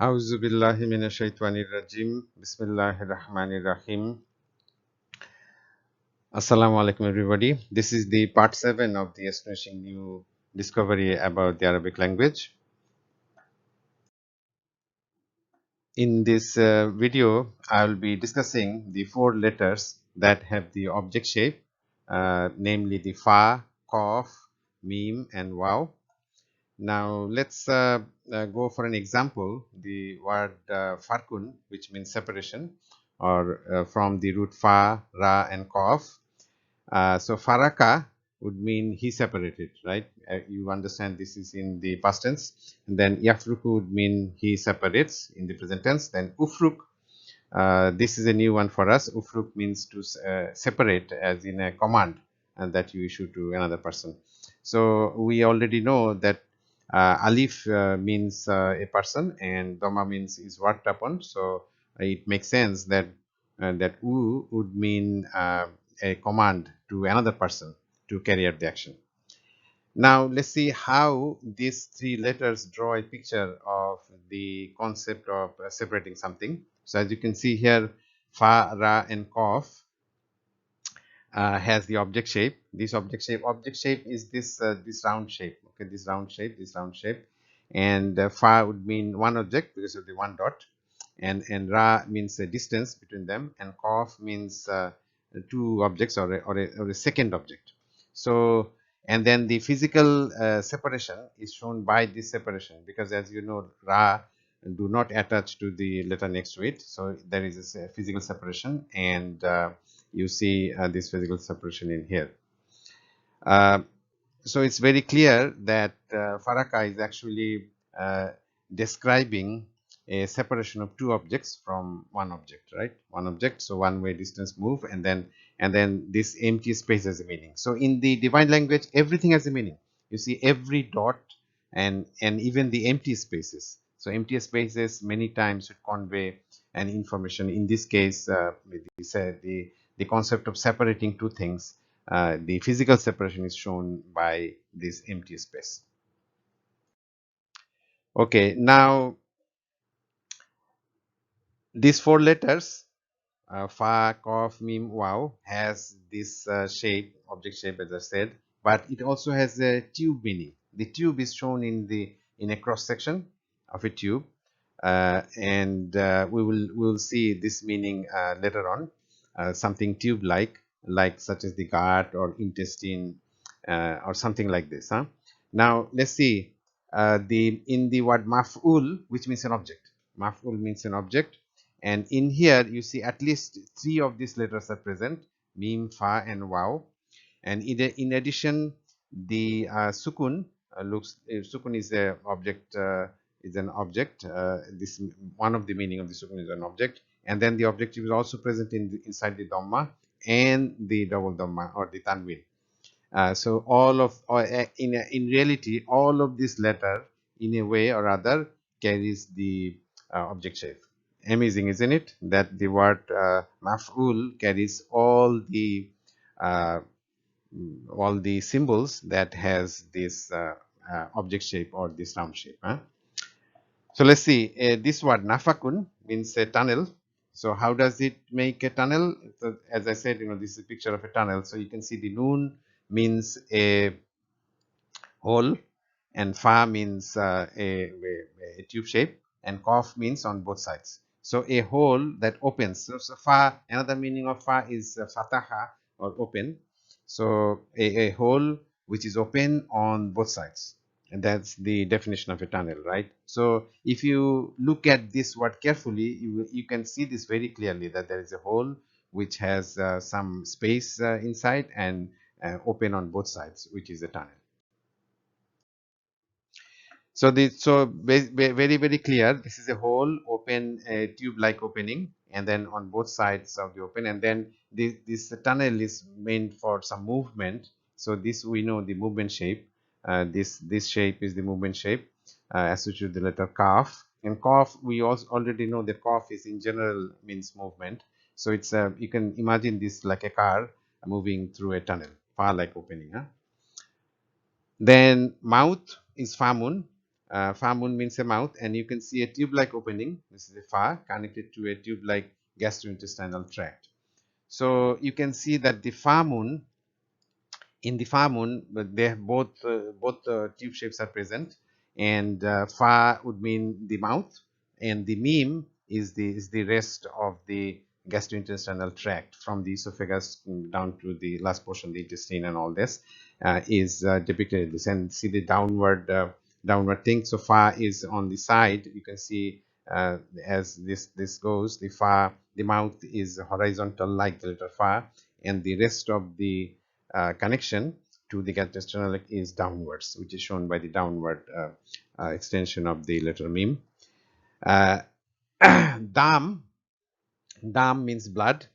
A'udzu billahi minasyaitonir rajim. Bismillahirrahmanirrahim. Assalamu alaikum everybody. This is the part 7 of the astonishing new discovery about the Arabic language. In this video, I will be discussing the 4 letters that have the object shape, namely the fa, qaf, mim and waw. Now let's go for an example. The word farkun, which means separation, or from the root fa, ra, and qaf. So faraqa would mean he separated, right? You understand this is in the past tense. And then yafruku would mean he separates in the present tense. Then ufruk, this is a new one for us. Ufruk means to separate, as in a command, and that you issue to another person. So we already know that alif means a person, and dwamma means is worked upon. So it makes sense that that u would mean a command to another person to carry out the action. Now let's see how these 3 letters draw a picture of the concept of separating something. So as you can see here, fa, ra, and qaf has the object shape. This object shape is this round shape. Okay, this round shape, and fa would mean one object because of the one dot, and ra means a distance between them, and qaf means 2 objects or a second object. So and then the physical separation is shown by this separation, because as you know, ra do not attach to the letter next to it, so there is a physical separation, and you see this physical separation in here. Uh, so it's very clear that faraqa is actually describing a separation of 2 objects from one object, right? One object, so one way distance move, and then this empty space has a meaning. So in the divine language, everything has a meaning. You see every dot and even the empty spaces. So empty spaces many times would convey an information. In this case, we said the concept of separating 2 things, the physical separation is shown by this empty space. Okay, now these 4 letters, fa, qaf, mim, waw, has this shape, object shape, as I said, but it also has a tube meaning. The tube is shown in a cross section of a tube, and we will see this meaning later on. Something tube like such as the gut or intestine, or something like this. Now let's see the in the word maf'ul, which means an object. Maf'ul means an object, and in here you see at least 3 of these letters are present: mim, fa, and waw. And in addition, the sukun sukun is a object, is an object. This one of the meaning of the sukun is an object, and then the objective is also present inside the dhamma and the double dhamma or the tanwin. So all of in reality, all of this letter in a way or other carries the object shape. Amazing, isn't it? That the word maf'ul carries uh, all the symbols that has this object shape or this round shape. So let's see. This word nafaqun means a tunnel. So how does it make a tunnel? So as I said, this is a picture of a tunnel. So you can see the noon means a hole, and fa means a tube shape, and qaf means on both sides. So a hole that opens. So fa, another meaning of fa is fataha, or open. So a hole which is open on both sides, and that's the definition of a tunnel, right? So if you look at this word carefully, you can see this very clearly, that there is a hole which has some space inside, and open on both sides, which is a tunnel. So very clear. This is a hole, open, a tube-like opening, and then on both sides of the open, and then this tunnel is meant for some movement. So this we know the movement shape. This shape is the movement shape associated with the letter kaf. And kaf, we also already know that kaf is in general means movement. So it's you can imagine this like a car moving through a tunnel, far like opening. Then mouth is famun. Fa-mun means a mouth, and you can see a tube-like opening. This is a fa connected to a tube-like gastrointestinal tract. So you can see that the fa-mun, in the fa-mun, they have both tube shapes are present, and fa would mean the mouth, and the meme is the rest of the gastrointestinal tract from the esophagus down to the last portion, the intestine, and all this is depicted in this. And see the downward thing. So fa is on the side. You can see as this goes, the mouth is horizontal like the letter fa, and the rest of the connection to the gastrointestinal is downwards, which is shown by the downward extension of the letter meme. Uh, dam, dam means blood,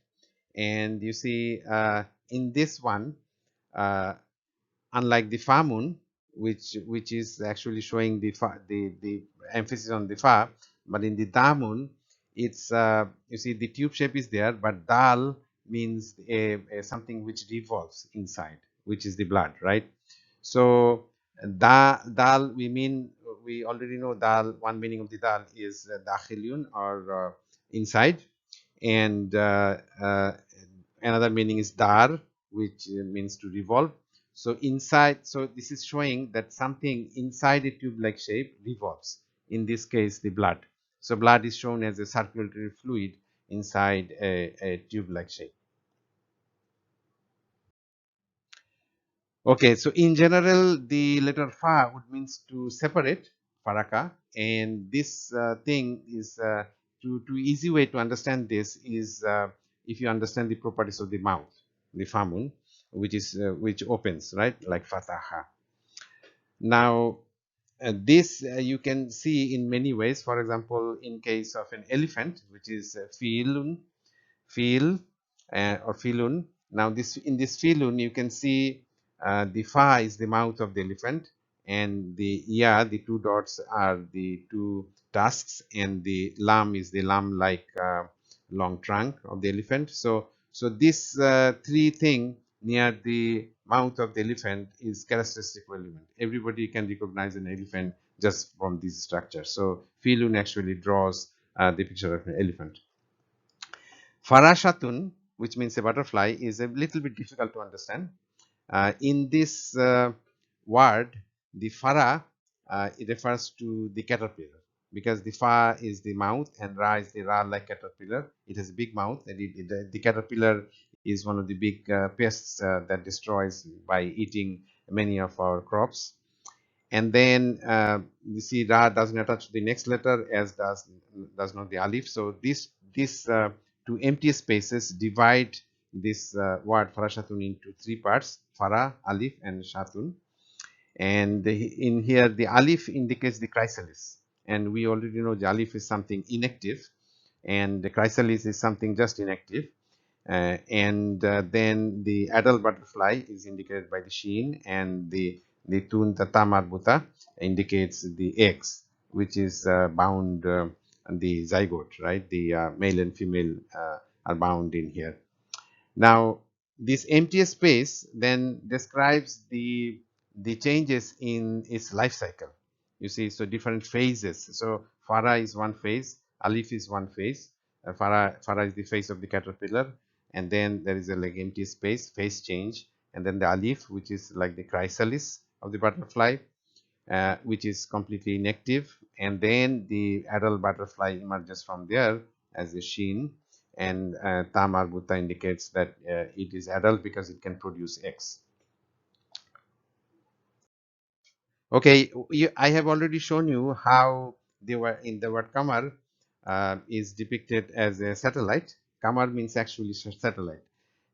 and you see in this one, uh, unlike the fa-mun, which is actually showing the emphasis on the fa, but in the damun, it's you see the tube shape is there, but dal means a something which revolves inside, which is the blood, right? So dal, we already know dal. One meaning of the dal is dakhilun, or inside, and another meaning is dar, which means to revolve. So inside, so this is showing that something inside a tube-like shape revolves. In this case, the blood. So blood is shown as a circulatory fluid inside a tube-like shape. Okay, so in general, the letter fa would means to separate, faraqa, and this thing is to easy way to understand this is if you understand the properties of the mouth, the famun, which opens, right, like fataha. Now, this you can see in many ways. For example, in case of an elephant, which is fi'lun, fil or filun. Now this in this filun you can see the fa is the mouth of the elephant, and the ya, the two dots, are the two tusks, and the lam is the lam like long trunk of the elephant. So this three thing near the mouth of the elephant is characteristic element. Everybody can recognize an elephant just from this structure. So filun actually draws the picture of an elephant. Farashatun, which means a butterfly, is a little bit difficult to understand. In this word, the fara, it refers to the caterpillar, because the fa is the mouth and ra is the ra like caterpillar. It has a big mouth, and the caterpillar is one of the big pests that destroys by eating many of our crops. And then you see ra doesn't attach to the next letter, as does not the alif. So this two empty spaces divide this word farashatun into three parts: fara, alif, and shatun. And in here, the alif indicates the chrysalis, and we already know the alif is something inactive, and the chrysalis is something just inactive. And then the adult butterfly is indicated by the sheen, and the tun tata marbuta indicates the eggs, which is bound the zygote, right? The male and female are bound in here. Now, this empty space then describes the changes in its life cycle. You see, so different phases. So fara is one phase, alif is one phase. Fara is the phase of the caterpillar, and then there is a like empty space, phase change, and then the alif, which is like the chrysalis of the butterfly, which is completely inactive, and then the adult butterfly emerges from there as a sheen, and tamar butta indicates that it is adult because it can produce eggs. Okay, I have already shown you how they were in the word kamar is depicted as a satellite. Kamar means actually satellite.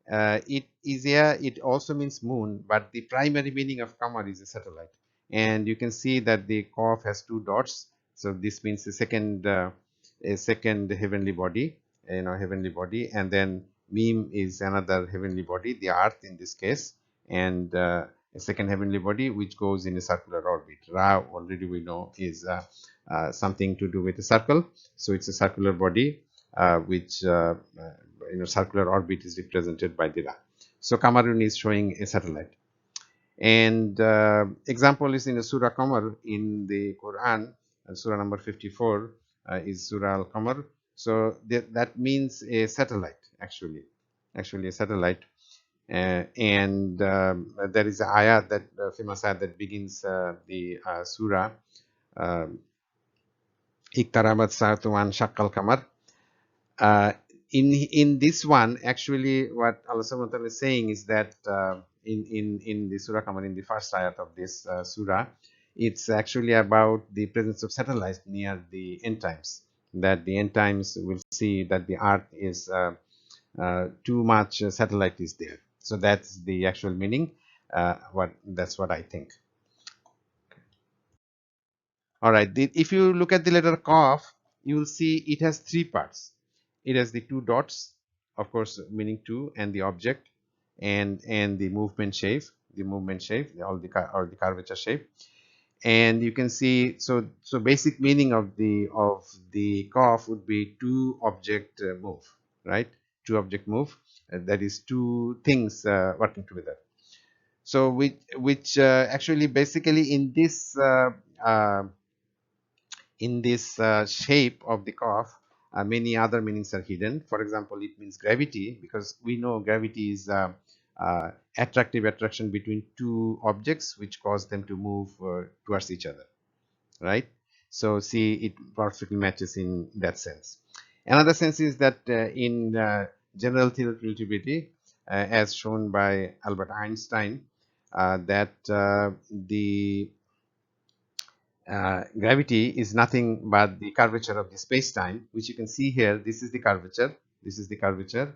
It is here, it also means moon, but the primary meaning of kamar is a satellite. And you can see that the qaf has two dots, so this means a second heavenly body, heavenly body. And then meme is another heavenly body, the earth in this case, and a second heavenly body which goes in a circular orbit. Ra already we know is something to do with a circle, so it's a circular body which circular orbit is represented by the Ra. So Cameroon is showing a satellite. And example is in the Surah Qamar in the Quran, Surah number 54 is Surah Al-Qamar. So that means a satellite, actually a satellite. And there is a ayat, that famous ayat that begins the surah, uh, Iktarabat Sa'atu wan Shaqqal Qamar. Uh, in this one, actually, what Allah Subhanahu wa Taala is saying is that in the Surah Qamar, in the first ayat of this surah, it's actually about the presence of satellites near the end times. That the end times will see that the Earth is too much satellite is there. So that's the actual meaning. That's what I think. All right. If you look at the letter Qaf, you will see it has three parts. It has the two dots, of course, meaning two, and the object, and the movement shape, all the curvature shape. And you can see, so basic meaning of the Qaf would be two object move, right? Two object move. That is two things working together. So which actually basically uh, in this shape of the cough, many other meanings are hidden. For example, it means gravity, because we know gravity is attractive attraction between two objects which cause them to move towards each other, right? So see, it perfectly matches in that sense. Another sense is that in general theory of relativity, as shown by Albert Einstein, that the gravity is nothing but the curvature of the space-time, which you can see here. This is the curvature. This is the curvature,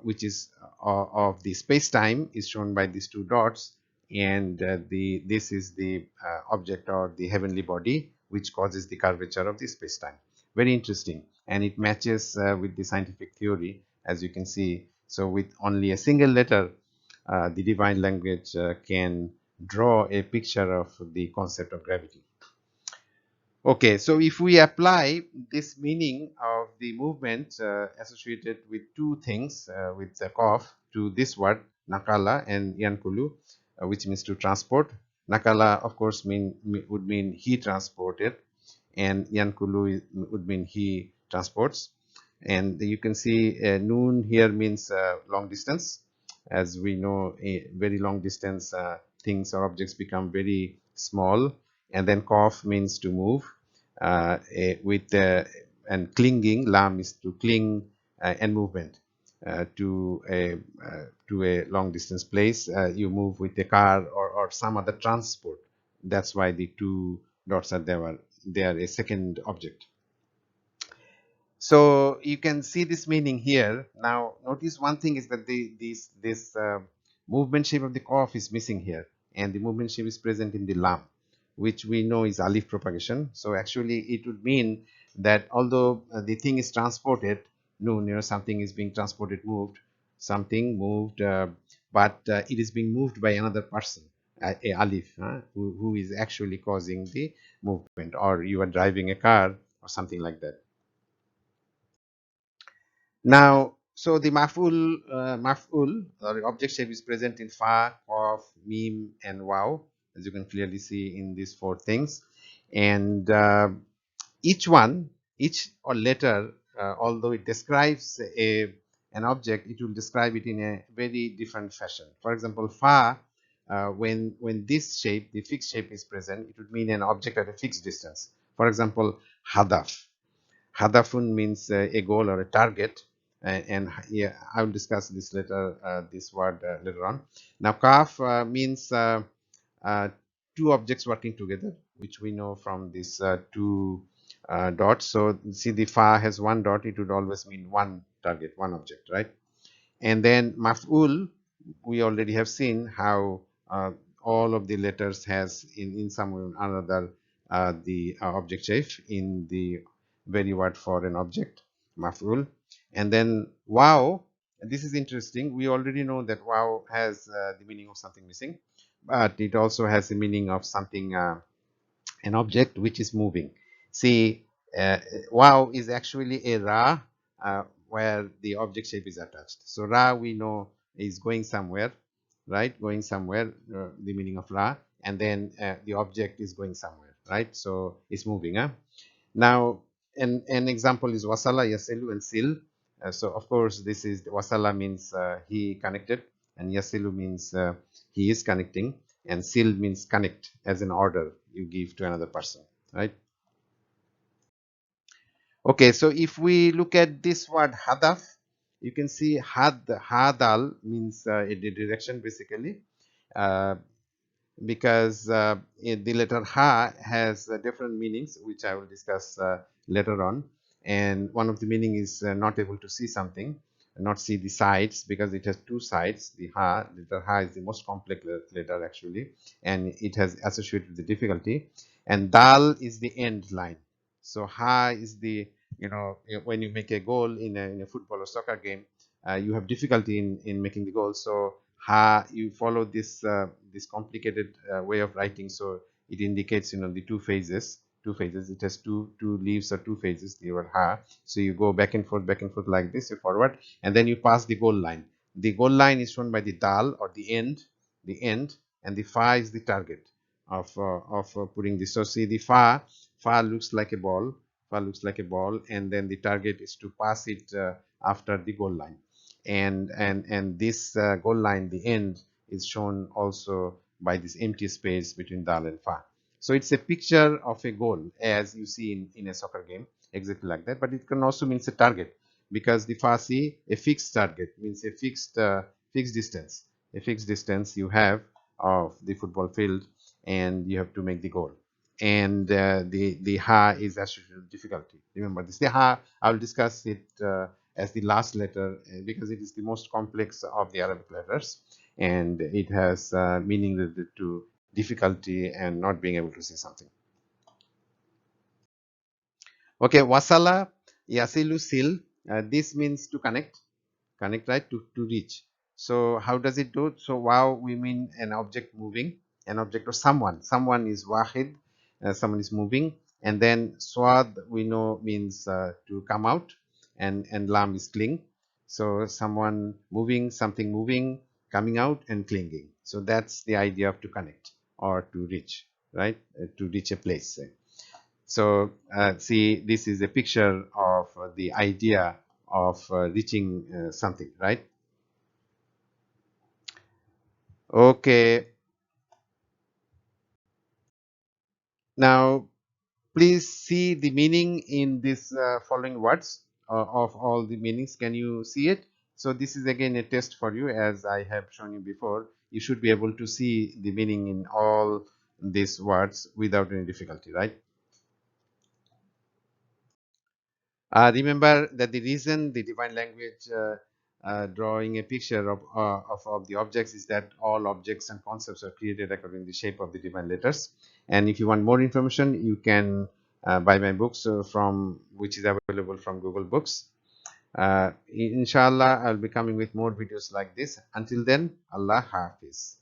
which is of the space-time, is shown by these two dots, and this is the object or the heavenly body, which causes the curvature of the space-time. Very interesting, and it matches with the scientific theory, as you can see. So with only a single letter, the divine language can draw a picture of the concept of gravity. Okay, so if we apply this meaning of the movement associated with two things, with the cough, to this word nakala and yankulu, which means to transport. Nakala, of course, would mean he transported, and yankulu would mean he transports. And you can see noon here means long distance. As we know, a very long distance things or objects become very small. And then cough means to move, with and clinging. Lam is to cling, and movement to a long distance place. You move with a car or some other transport. That's why the two dots are there. They are a second object. So you can see this meaning here. Now notice one thing is that this movement shape of the cough is missing here, and the movement shape is present in the lam, which we know is alif propagation. So actually it would mean that although the thing is transported, no, something is being transported, moved, something moved, but it is being moved by another person, a alif, who is actually causing the movement, or you are driving a car or something like that. Now, so the maf'ul or the object shape is present in fa, qaf, mim, and waw, as you can clearly see in these four things. And each one, each or letter, although it describes an object, it will describe it in a very different fashion. For example, fa, when this shape, the fixed shape, is present, it would mean an object at a fixed distance. For example, hadaf. Hadafun means a goal or a target, and yeah, I will discuss this later. This word later on. Now, kaf means two objects working together, which we know from these two dots. So, see, the fa has one dot; it would always mean one target, one object, right? And then maf'ul, we already have seen how all of the letters has in some way or another the object shape in the very word for an object, maf'ul. And then wow, this is interesting. We already know that wow has the meaning of something missing, but it also has the meaning of something, an object which is moving. See, wow is actually a ra, where the object shape is attached. So ra, we know, is going somewhere, right? Going somewhere, the meaning of ra, and then the object is going somewhere, right? So it's moving. Huh? Now, an example is wasalla, yasilu, and sil. So of course, this is wasalla means he connected, and yasilu means he is connecting, and sil means connect as an order you give to another person, right? Okay, so if we look at this word hadaf, you can see hadal means the direction basically. Uh, because the letter ha has different meanings, which I will discuss later on. And one of the meaning is not able to see something, not see the sides, because it has two sides. The letter ha is the most complex letter actually, and it has associated with the difficulty. And dal is the end line. So ha is the, when you make a goal in a football or soccer game, you have difficulty in making the goal. So you follow this complicated way of writing, so it indicates the two phases. It has two leaves or two phases, the word ha. So you go back and forth like this, you forward, and then you pass the goal line. The goal line is shown by the dal, or the end, and the fa is the target of putting this. So see, the fa looks like a ball. And then the target is to pass it after the goal line. And this goal line, the end, is shown also by this empty space between dal and fa. So it's a picture of a goal, as you see in a soccer game, exactly like that. But it can also mean a target, because the fa see, a fixed target means a fixed distance you have of the football field, and you have to make the goal. And the ha is associated with difficulty. Remember this. The ha, I will discuss it as the last letter, because it is the most complex of the Arabic letters, and it has meaning related to difficulty and not being able to see something. Okay, wasalla, yasilu, sil. This means to connect, right? To reach. So how does it do? So wow, we mean an object moving, an object or someone is wahid, someone is moving. And then swad, we know, means to come out, and lam is cling. So someone moving, something moving, coming out, and clinging. So that's the idea of to connect or to reach, right? To reach a place. So see, this is a picture of the idea of reaching something, right? Okay, now please see the meaning in this following words of all the meanings. Can you see it? So this is again a test for you, as I have shown you before. You should be able to see the meaning in all these words without any difficulty, right? Remember that the reason the divine language drawing a picture of the objects is that all objects and concepts are created according to the shape of the divine letters. And if you want more information, you can buy my books from which is available from Google Books. Inshallah, I'll be coming with more videos like this. Until then, Allah Hafiz.